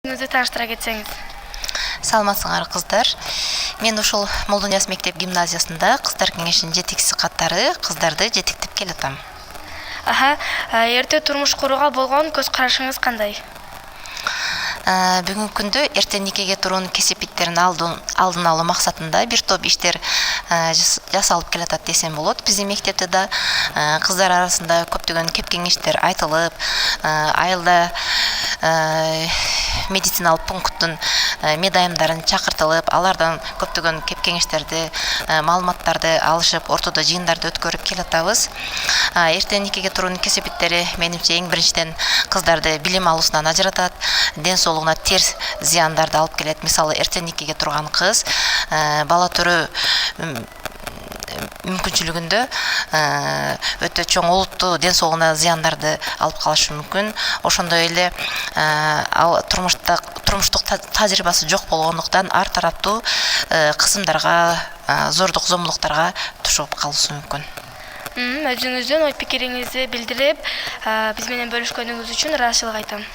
Өзүңүздү тааныштыра кетсеңиз. Саламатсыңар кыздар. Мен ушул Молдонияс мектеп гимназиясында кыздар кеңешинин жетекчиси катары кыздарды жетектеп келатам. Эртең турмуш курууга болгон көз карашыңыз кандай? Бүгүнкү күндө эртең никеге туруунун кесепеттерин алдын алуу максатында бир топ иштер жасалып келатат десем болот. Биздин мектепте да кыздар арасында көптөгөн кеп кеңештер айтылып, айылда медициналык пункттун медайымдарын чакыртылып, алардан көптөгөн кеп кеңештерди, маалыматтарды алышып, ортодо жыйындарды өткөрүп келатабыз. Эртең никеге туруунун кесепеттери менимче эң биринчиден кыздарды билим алуусунан ажыратат, ден соолугуна терс зыяндарды алып келет. Мисалы, эртең никеге турган кыз бала төрөө мүмкүнчүлүгүндө өтө чоң олуттуу ден соолугуна зыяндарды алып калышы мүмкүн. Ошондой эле турмуштук тажрыйбасы жок болгондуктан ар тараптуу кысымдарга, зордук зомбулуктарга тушуп калышы мүмкүн. Өзүңүздүн ой пикириңизди билдирип, биз менен бөлүшкөнүңүз үчүн ыраазычылык айтам.